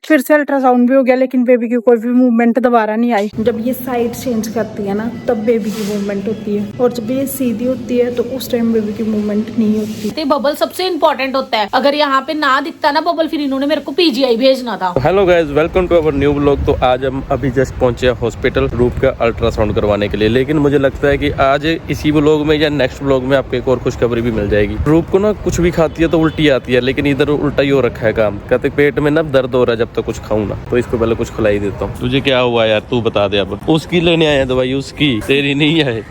फिर से अल्ट्रासाउंड भी हो गया, लेकिन बेबी की कोई भी मूवमेंट दोबारा नहीं आई। जब ये साइड चेंज करती है ना तब बेबी की मूवमेंट होती है, और जब ये सीधी होती है तो उस टाइम बेबी की मूवमेंट नहीं होती। बबल सबसे इम्पोर्टेंट होता है, अगर यहाँ पे ना दिखता ना बबल फिर इन्होंने मेरे को पीजीआई भेजना था। Hello guys, welcome to our new vlog. तो आज हम अभी जस्ट पहुंचे हॉस्पिटल रूप का अल्ट्रासाउंड करवाने के लिए, लेकिन मुझे लगता है कि आज इसी व्लॉग में या नेक्स्ट व्लॉग में आपको एक और खुशखबरी भी मिल जाएगी। रूप को ना कुछ भी खाती है तो उल्टी आती है, लेकिन इधर उल्टा ही हो रखा है काम। कहते पेट में ना दर्द हो रहा है जब तक कुछ खाऊं ना, तो इसको पहले कुछ खिलाई देता हूँ। तुझे क्या हुआ यार, तू बता दे। अब उसकी लेने आया दवाई, उसकी, तेरी नहीं है।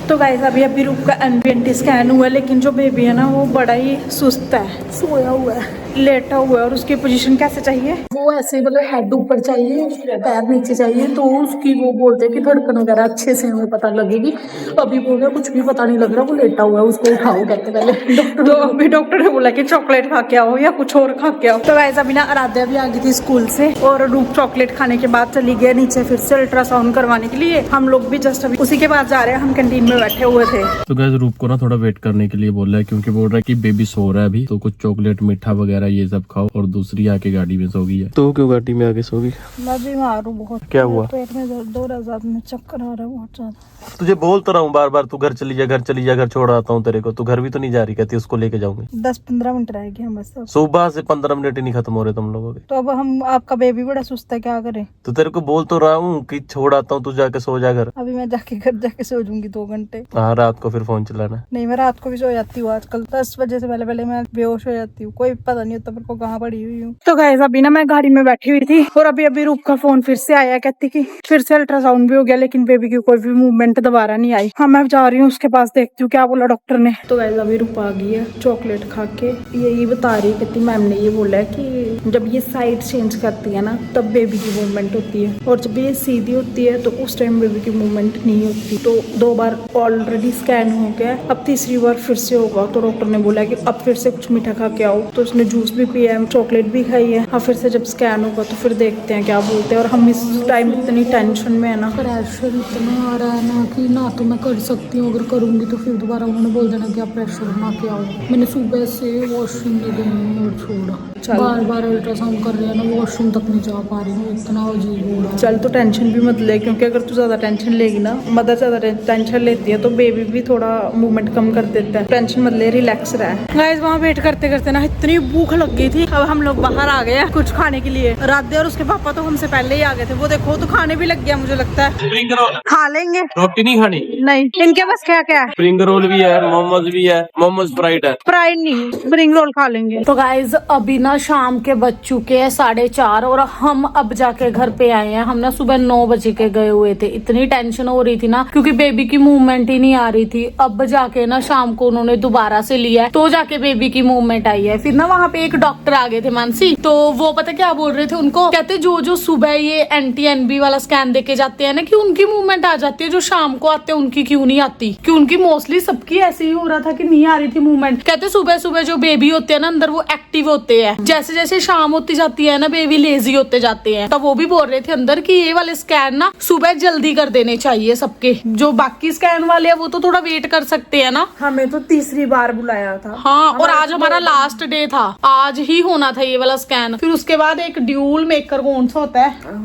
तो गाइस अभी रूप का एनपीएनटी स्कैन हुआ है, लेकिन जो बेबी है ना वो बड़ा ही सुस्त है, सोया हुआ है, लेटा हुआ है। और उसकी पोजीशन कैसे चाहिए, वो ऐसे मतलब हेड ऊपर चाहिए, पैर नीचे चाहिए। तो उसकी वो बोलते हैं कि धड़कन वगैरह अच्छे से हमें पता लगेगी। अभी बोल रहा कुछ भी पता नहीं लग रहा, वो लेटा हुआ है, उसको उठाओ कहते पहले डॉक्टर। तो अभी डॉक्टर ने बोला कि चॉकलेट खा के आओ या कुछ और खा के आओ। तो गाइस अभी ना आराध्या भी आ गई थी स्कूल से, और रूप चॉकलेट खाने के बाद चली गई नीचे फिर से अल्ट्रासाउंड करवाने के लिए। हम लोग भी जस्ट अभी उसी के बाद जा रहे हैं, हम कैंटीन में बैठे हुए थे। तो गाइस रूप को ना थोड़ा वेट करने के लिए बोल रहा है, क्योंकि बोल रहा है कि बेबी सो रहा है अभी, तो कुछ चॉकलेट मीठा वगैरह ये सब खाओ। और दूसरी आके गाड़ी में सो गई है। तो क्यों गाड़ी में आके सो गई? मैं बीमार हूँ बहुत। क्या हुआ? पेट में दर्द हो रहा है, में चक्कर आ रहा है बहुत ज्यादा। तुझे बोल तो रहा हूँ बार बार, तू घर चली जा, घर चली जा, घर छोड़ आता हूँ तेरे को। तू घर भी तो नहीं जा रही, कहती उसको लेके जाऊंगी। 10-15 मिनट रहेगी हम बस। सुबह से 15 मिनट ही नहीं खत्म हो रहे तुम लोगों के। तो अब हम, आपका बेबी बड़ा सुस्त है, क्या करे? तो तेरे को बोल तो रहा हूँ कि छोड़ आता हूँ, तू जाके सो जा घर। अभी मैं जाके घर जाके सो जाऊंगी 2 घंटे। हाँ, रात को फिर फोन चलाना। नहीं, मैं रात को भी सो जाती हूँ आजकल। 10 बजे से पहले मैं बेहोश हो जाती हूँ, कोई पता नहीं होता मेरे को कहाँ पड़ी हुई हूँ। तो गाइस अभी ना मैं गाड़ी में बैठी हुई थी, और अभी रूप का फोन फिर से आया, कहती कि फिर से अल्ट्रासाउंड भी हो गया, लेकिन बेबी की कोई भी मूवमेंट दोबारा नहीं आई। हाँ, मैं जा रही हूँ उसके पास, देखती हूँ क्या बोला डॉक्टर ने। तो गाइस अभी रूप आ गई है चॉकलेट खा के, यही बता रही है, कहती मैम ने ये बोला है कि जब ये साइड चेंज करती है ना तब बेबी की मूवमेंट होती है, और जब ये सीधी होती है तो उस टाइम बेबी की मूवमेंट नहीं होती। तो 2 बार ऑलरेडी स्कैन हो गया, अब तीसरी बार फिर से होगा। तो डॉक्टर ने बोला कि अब फिर से कुछ मीठा खा के आओ। तो उसने जूस भी पिया है, चॉकलेट भी खाई है। हाँ, फिर से जब स्कैन होगा तो फिर देखते हैं क्या बोलते हैं। और हम इस टाइम इतनी टेंशन में है ना, प्रेशर इतना आ रहा है ना कि ना तो मैं कर सकती हूँ, अगर करूंगी तो फिर दोबारा उन्होंने बोल देना कि आप प्रेशर ना के आओ। मैंने सुबह से वॉशरूम नहीं गई और छोड़ा, बार बार अल्ट्रासाउंड कर रहे हैं ना, वॉशरूम तक नहीं जा पा रही हूँ, इतना अजीब हो रहा है। चल तो टेंशन भी मत ले, क्योंकि अगर तू ज्यादा टेंशन लेगी ना, मदर ज्यादा टेंशन लेती है तो बेबी भी थोड़ा मूवमेंट कम कर देता है। टेंशन मत ले, रिलैक्स रह। गाइस वहाँ वेट करते करते ना इतनी भूख लग गई थी, अब हम लोग बाहर आ गए हैं कुछ खाने के लिए। राधे और उसके पापा तो हमसे पहले ही आ गए थे, वो देखो तो खाने भी लग गया, मुझे लगता है स्प्रिंग रोल खा लेंगे। रोटी नहीं खानी? नहीं, इनके पास क्या क्या है? स्प्रिंग रोल भी है, मोमोज भी है, मोमोज फ्राइड है। फ्राइड नहीं, स्प्रिंग रोल खा लेंगे। तो गाइज अभी ना शाम के बज चुके हैं 4:30, और हम अब जाके घर पे आए हैं। हम ना सुबह 9 बजे के गए हुए थे, इतनी टेंशन हो रही थी ना, क्योंकि बेबी की मूवमेंट ही नहीं आ रही थी। अब जाके ना शाम को उन्होंने दोबारा से लिया है, तो जाके बेबी की मूवमेंट आई है। फिर ना वहाँ पे एक डॉक्टर आ गए थे मानसी, तो वो पता क्या बोल रहे थे उनको, कहते जो सुबह ये एंटी-एनबी वाला स्कैन देके जाते हैं ना कि उनकी मूवमेंट आ जाती है, जो शाम को आते हैं उनकी क्यों नहीं आती, कि उनकी मोस्टली सबकी ऐसे ही हो रहा था कि नहीं आ रही थी मूवमेंट। कहते सुबह सुबह जो बेबी होते हैं ना अंदर, वो एक्टिव होते हैं, जैसे जैसे शाम होती जाती है ना बेबी लेजी होते जाते हैं। तो वो भी बोल रहे थे अंदर कि ये वाले स्कैन ना सुबह जल्दी कर देने चाहिए सबके, जो बाकी स्कैन वाले हैं वो तो थोड़ा वेट कर सकते हैं ना। हमें तो तीसरी बार बुलाया था। हाँ, और आज हमारा लास्ट डे था, आज ही होना था ये वाला स्कैन। फिर उसके बाद एक ड्यूल मेकर कौन सा होता है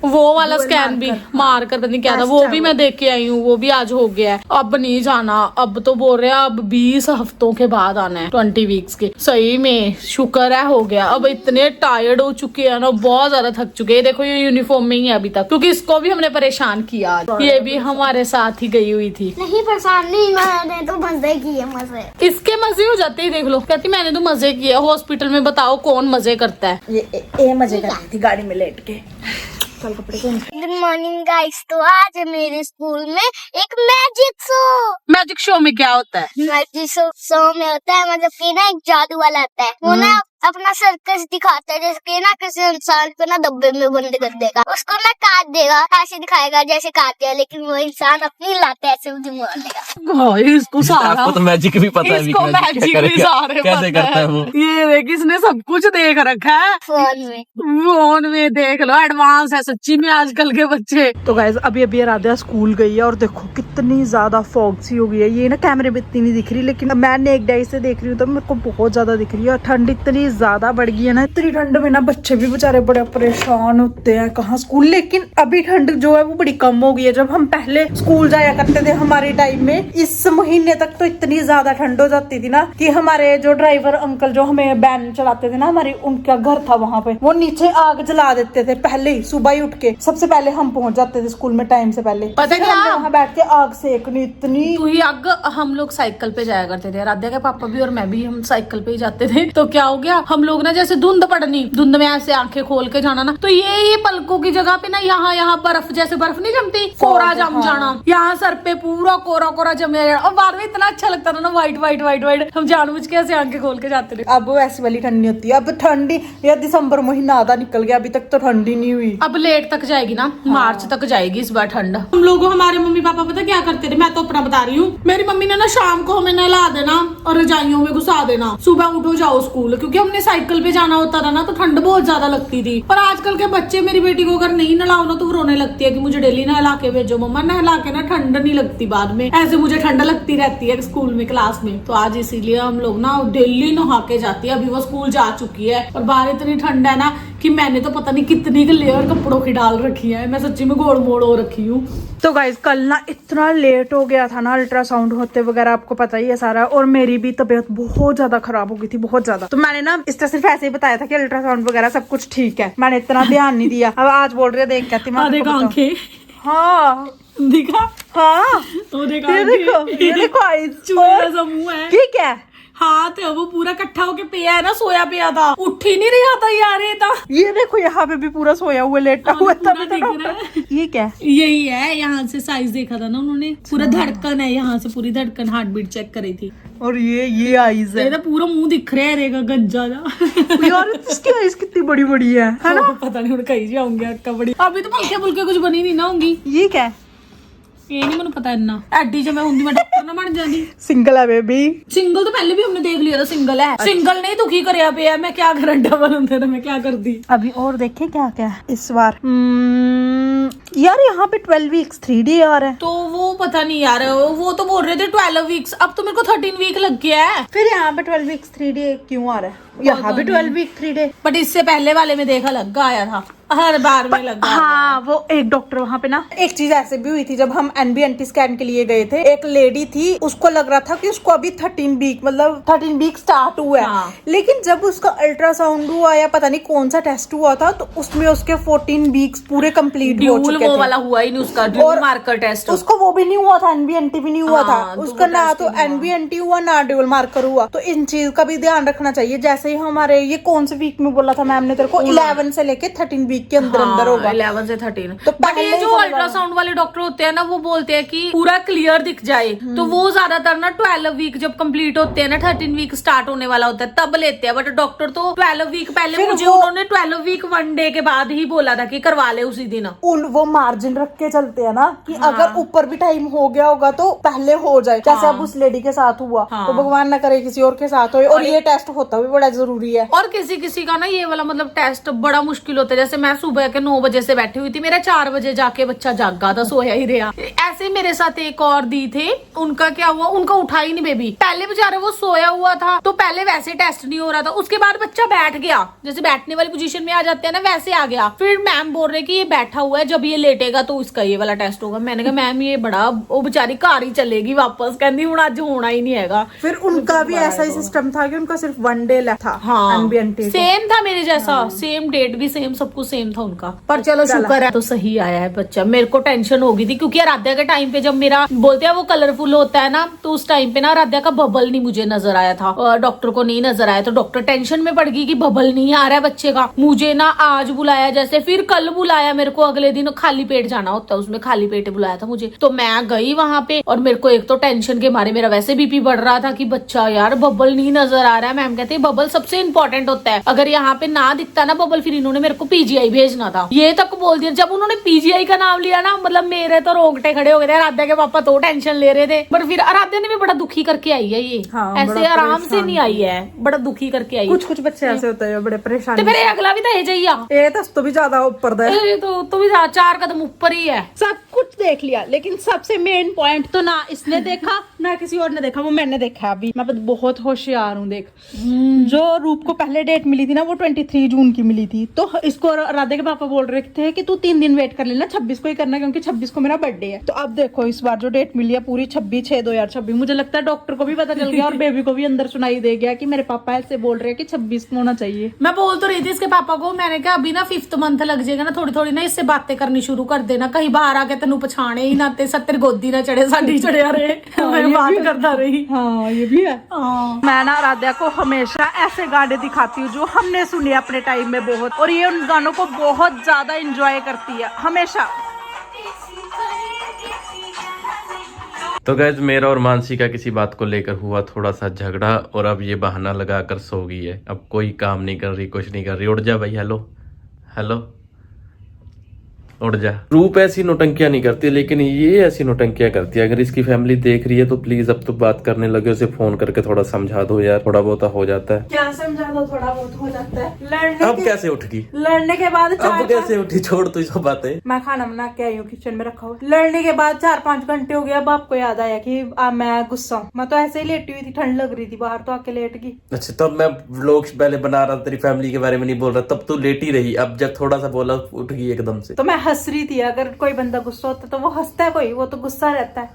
वो वाला स्कैन भी मार कर पता नहीं क्या था, वो भी मैं देख के आई हूँ, वो भी आज हो गया है। अब नहीं जाना, अब तो बोल रहे हैं अब 20 हफ्तों के बाद आना है, 20 वीक्स के। सही में शुक्र है हो गया। अब इतने टायर्ड हो चुके हैं ना, बहुत ज्यादा थक चुके हैं। देखो ये यूनिफॉर्म में ही है अभी तक, क्योंकि इसको भी हमने परेशान किया। ये भी हमारे साथ ही गई हुई थी। नहीं परेशान नहीं, मैंने तो मजे किए, मजे। इसके मजे हो जाते ही देख लो, कहती मैंने तो मजे किए। हॉस्पिटल में बताओ कौन मजे करता है? ये मजे कर रही थी गाड़ी में लेट के। चल कपड़े पहन। गुड मॉर्निंग गाइस, तो आज मेरे स्कूल में एक मैजिक शो में क्या होता है? मैजिक शो में होता है, मतलब कि ना एक जादू वाला आता है, वो ना अपना सर्कस दिखाता है, जैसे कि ना किसी इंसान को ना डब्बे में बंद कर देगा, उसको ना काट देगा, ऐसे दिखाएगा जैसे काट दिया, लेकिन वो इंसान अपनी लाते ऐसे मुझे मार देगा। इसको सारा आपको तो मैजिक भी पता है, इसको मैजिक भी सारे कैसे करता है वो। ये देख, इसने सब कुछ देख रखा है फोन में देख लो, एडवांस है सच्ची में आजकल के बच्चे। तो गाइस अभी राधा स्कूल गई है, और देखो कितनी ज्यादा फॉग सी हो गई है। ये ना कैमरे में इतनी नहीं दिख रही, लेकिन मैं नेक डाई से देख रही हूँ तो मेरे को बहुत ज्यादा दिख रही है। और ठंड इतनी ज्यादा बढ़ गई है ना, इतनी ठंड में ना बच्चे भी बेचारे बड़े परेशान होते हैं, कहाँ स्कूल। लेकिन अभी ठंड जो है वो बड़ी कम हो गई है। जब हम पहले स्कूल जाया करते थे हमारे टाइम में, इस महीने तक तो इतनी ज्यादा ठंड हो जाती थी ना कि हमारे जो ड्राइवर अंकल जो हमें वैन चलाते थे ना, हमारी उनका घर था वहाँ पे, वो नीचे आग जला देते थे पहले ही, सुबह ही उठ के सबसे पहले हम पहुंच जाते थे स्कूल में टाइम से पहले। पता क्या, वहाँ बैठ के आग सेकनी इतनी। तू ही आग। हम लोग साइकिल पे जाया करते थे, राध्या के पापा भी और मैं भी, हम साइकिल पे ही जाते थे। तो क्या हो गया, हम लोग ना जैसे धुंध पड़नी, धुंध में ऐसे आंखें खोल के जाना ना, तो ये पलकों की जगह पे ना यहाँ बर्फ, जैसे बर्फ नहीं जमती, कोरा जम जाना, यहाँ सर पे पूरा कोरा कोरा जमे जाना। और बाद में इतना अच्छा लगता था ना, व्हाइट व्हाइट व्हाइट व्हाइट, हम जानबूझ के ऐसे आंखें खोल के जाते थे। अब वैसी वाली ठंड नहीं होती। अब ठंडी या दिसंबर महीना आधा निकल गया, अभी तक तो ठंडी नहीं हुई। अब लेट तक जाएगी ना, मार्च तक जाएगी इस बार ठंड। हम लोग, हमारे मम्मी पापा पता क्या करते थे, मैं तो अपना बता रही हूँ, मेरी मम्मी ने ना शाम को हमें नहला देना और रजाइयों में घुसा देना, सुबह उठो जाओ स्कूल, क्योंकि हमने साइकिल पे जाना होता था ना, तो ठंड बहुत ज्यादा लगती थी। पर आजकल के बच्चे, मेरी बेटी को अगर नहीं नहलाओ ना तो वो रोने लगती है कि मुझे डेली नहला के भेजो मम्मा, नहला के ना ठंड नहीं लगती, बाद में ऐसे मुझे ठंड लगती रहती है स्कूल में, क्लास में। तो आज इसीलिए हम लोग ना डेली नहा के जाती है। अभी वो स्कूल जा चुकी है और बाहर इतनी ठंड है ना कि मैंने तो पता नहीं कितनी लेयर कपड़ों की डाल रखी है, मैं सच्ची में गोड़ मोड़ हो रखी हूँ। तो गाइस कल ना इतना लेट हो गया था ना अल्ट्रासाउंड होते वगैरह, आपको पता ही है सारा, और मेरी भी तबीयत बहुत ज्यादा खराब हो गई थी, बहुत ज्यादा। तो मैंने ना इस तरह सिर्फ ऐसे ही बताया था कि अल्ट्रासाउंड वगैरह सब कुछ ठीक है, मैंने इतना ध्यान नहीं दिया। अब आज बोल रहे देख कहती आंखें, हाँ दिखा, हाँ तो ये देखो मुंह है, ठीक है। हाथ वो पूरा इकट्ठा होके पिया है ना, सोया पिया था, उठ ही नहीं रहा था यार। ये देखो यहाँ पे भी पूरा सोया हुआ, लेटा हुआ था। ये क्या, यही है, यहाँ से साइज देखा था ना उन्होंने, पूरा धड़कन है, यहाँ से पूरी धड़कन, हार्ट बीट चेक करी थी। और ये आईज है, ये तो पूरा मुंह दिख रहा है, रहेगा गंजा जा। यार इसकी आईज कितनी बड़ी बड़ी है ना? पता नहीं कहीं जाऊंगी अक्का बड़ी, अभी तो पंखे पुलके कुछ बनी नहीं ना होंगी। ये क्या है? ये नहीं मैंने पता इतना, एडी जो मैं होंगी मैं डॉक्टर ना बन जाती। सिंगल है बेबी, सिंगल तो पहले भी हमने देख लिया था, सिंगल है। सिंगल नहीं दुखी करे पे है, मैं क्या कर, डबल होते मैं क्या कर दी। अभी और देखे क्या क्या है इस बार। यार यहाँ पे 12 वीक्स 3D आ रहा है, तो वो पता नहीं यार, वो तो बोल रहे थे 12 वीक्स, अब तो मेरे को 13 वीक लग गया है। फिर यहाँ पे 12 वीक्स 3D क्यों आ रहा है? यहाँ भी 12 वीक 3D, बट इससे पहले वाले में देखा लगा आया था, हर बार में लगा। हाँ वो एक डॉक्टर वहाँ पे ना, एक चीज ऐसे भी हुई थी जब हम NBNT स्कैन के लिए गए थे, एक लेडी थी, उसको लग रहा था कि उसको अभी 13 वीक मतलब 13 वीक स्टार्ट हुआ है। हाँ। लेकिन जब उसका अल्ट्रासाउंड हुआ या पता नहीं कौन सा टेस्ट हुआ था, तो उसमें उसके 14 वीक्स पूरे कंप्लीट हो चुके थे। वो वाला हुआ ही नहीं उसका, ड्यूल मार्कर टेस्ट, उसको वो भी नहीं हुआ था, NBNT भी नहीं हुआ था उसका, ना तो NBNT हुआ ना ड्यूल मार्कर हुआ। तो इन चीज का भी ध्यान रखना चाहिए। जैसे ही हमारे ये कौन से वीक में बोला था मैम ने तेरे को, 11 से लेके 13 वीक के अंदर अंदर होगा, 11 से 13। तो बट ये जो अल्ट्रासाउंड वाले डॉक्टर होते हैं ना, वो बोलते हैं कि पूरा क्लियर दिख जाए, तो वो ज्यादातर ना 12 वीक जब कंप्लीट होते हैं ना, 13 वीक स्टार्ट होने वाला होता है तब लेते हैं। बट डॉक्टर तो 12 वीक पहले, मुझे उन्होंने 12 वीक 1 डे के बाद ही बोला था कि करवा ले उसी दिन। वो मार्जिन रख के चलते हैं ना कि अगर ऊपर भी टाइम हो गया होगा तो पहले हो जाए, जैसे अब उस लेडी के साथ हुआ, तो भगवान ना करे किसी और के साथ हो। और ये टेस्ट होता भी बड़ा जरूरी है। और किसी किसी का ना ये वाला मतलब टेस्ट बड़ा मुश्किल होता है। जैसे मैं सुबह के 9 बजे से बैठी हुई थी, मेरा 4 बजे जाके बच्चा जागा था, सोया ही रहा। ऐसे मेरे साथ एक और दी थे, उनका क्या हुआ, उनका उठा ही नहीं बेबी, पहले बेचारे वो सोया हुआ था, तो पहले वैसे टेस्ट नहीं हो रहा था, उसके बाद बच्चा बैठ गया, जैसे बैठने वाली पोजीशन में आ जाते हैं ना, वैसे आ गया। फिर मैम बोल रहे कि ये बैठा हुआ है, जब ये लेटेगा तो इसका ये वाला टेस्ट होगा। मैंने कहा मैम ये बड़ा, वो बेचारी कार ही चलेगी वापस, कहती हूँ आज होना ही नहीं है। फिर उनका भी ऐसा ही सिस्टम था कि उनका सिर्फ 1 डे लगा था। हाँ, NBNT सेम था मेरे जैसा, सेम डेट भी सेम, सब कुछ सेम था उनका। पर चलो शुक्र है तो सही आया है बच्चा। मेरे को टेंशन हो गई थी क्योंकि आराध्या के टाइम पे जब मेरा बोलते हैं वो कलरफुल होता है ना, तो उस टाइम पे ना आराध्या का बबल नहीं मुझे नजर आया था, डॉक्टर को नहीं नजर आया, तो डॉक्टर टेंशन में पड़ गई कि बबल नहीं आ रहा है बच्चे का। मुझे ना आज बुलाया, जैसे फिर कल बुलाया, मेरे को अगले दिन खाली पेट जाना होता है, उसमें खाली पेट बुलाया था मुझे, तो मैं गई वहां पे। और मेरे को एक तो टेंशन के मारे मेरा वैसे बीपी बढ़ रहा था कि बच्चा यार बबल नहीं नजर आ रहा है। मैम कहते हैं बबल सबसे इंपॉर्टेंट होता है, अगर यहाँ पे ना दिखता ना बबल, फिर इन्होंने मेरे को PGI पीजीआई भेजना था, ये तक बोल दिया। जब उन्होंने पीजीआई का नाम लिया ना, मतलब मेरे तो रोंगटे खड़े हो गए थे। आराध्या के पापा तो टेंशन ले रहे थे, पर फिर आराध्या ने भी बड़ा दुखी करके आई है ये। हाँ, ऐसे बड़ा आराम से परेशान नहीं आई है, बड़ा दुखी करके आई। कुछ कुछ बच्चे ऐसे होते हैं बड़े परेशान। तो फिर ये अगला भी तो है जाइया, ये तो भी ज्यादा ऊपर दा है। ये तो भी 4 कदम ऊपर ही है। सब कुछ देख लिया, लेकिन सबसे मेन पॉइंट तो ना इसने देखा ना किसी और ने देखा, वो मैंने देखा। अभी मैं बहुत होशियार हूँ। देख, जो रूप को पहले डेट मिली थी ना, वो 23 जून की मिली थी। तो इसको राधे के पापा बोल रहे थे कि तू 3 दिन वेट कर लेना, 26 को ही करना, क्योंकि 26 को मेरा बर्थडे है। तो अब देखो इस बार जो डेट मिली है पूरी 26/6/2026। मुझे लगता है डॉक्टर को भी पता चल गया और बेबी को भी अंदर सुनाई दे गया कि मेरे पापा ऐसे बोल रहे हैं कि 26 को होना चाहिए। मैं बोल तो रही थी इसके पापा को, मैंने कहा अभी ना 5th मंथ लग जाएगा ना, थोड़ी थोड़ी ना इससे बातें करनी शुरू कर देना। कहीं बाहर आके तेनू पछाणे ही ना, ते सत्तर गोदी ना चढ़े, साडी चढ़िया रहे। मैं बात करता रही। हाँ, ये भी है। हाँ। मैं ना राध्या को हमेशा ऐसे गाने दिखाती हूँ जो हमने सुने अपने टाइम में बहुत, और ये उन गानों को बहुत ज्यादा एंजॉय करती है हमेशा। तो गैस, मेरा और मानसी का किसी बात को लेकर हुआ थोड़ा सा झगड़ा, और अब ये बहाना लगाकर सो गई है। अब कोई काम नहीं कर रही, कुछ नहीं कर रही। उठ जा भाई, हेलो हेलो, उठ जा। रूप ऐसी नौटंकियां नहीं करती, लेकिन ये ऐसी नौटंकियां करती है। अगर इसकी फैमिली देख रही है तो प्लीज अब तो बात करने लगे, उसे फोन करके थोड़ा समझा दो यार, थोड़ा बहुत हो जाता है। क्या समझा दो, थोड़ा बहुत हो जाता है। लड़ने अब कैसे उठ गई? लड़ने के बाद अब कैसे उठी? छोड़ तो इसको बातें। मैं खाना बना के आई हूँ, किचन में रखा हुआ। लड़ने के बाद 4-5 घंटे हो गया। अब आपको याद आया कि मैं गुस्सा हूँ। मैं तो ऐसे ही लेटी हुई थी, ठंड लग रही थी बाहर, तो आके लेट गई। अच्छा, तब मैं व्लॉग्स पहले बना रहा था, तेरी फैमिली के बारे में नहीं बोल रहा, तब तू लेटी रही। अब जब थोड़ा सा बोला उठ गई एकदम से। तो मैं हंस रही थी। अगर कोई बंदा गुस्सा होता है तो वो हंसता है, कोई वो तो गुस्सा रहता है।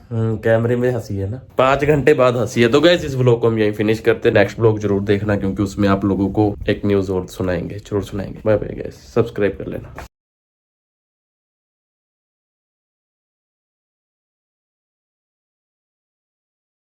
कैमरे में हंसी है ना, 5 घंटे बाद हंसी है। तो गाइस, इस व्लॉग को हम यहीं फिनिश करते हैं। नेक्स्ट व्लॉग जरूर देखना, क्योंकि उसमें आप लोगों को एक न्यूज और सुनाएंगे, जरूर सुनाएंगे। बाय बाय गाइस, सब्सक्राइब कर लेना।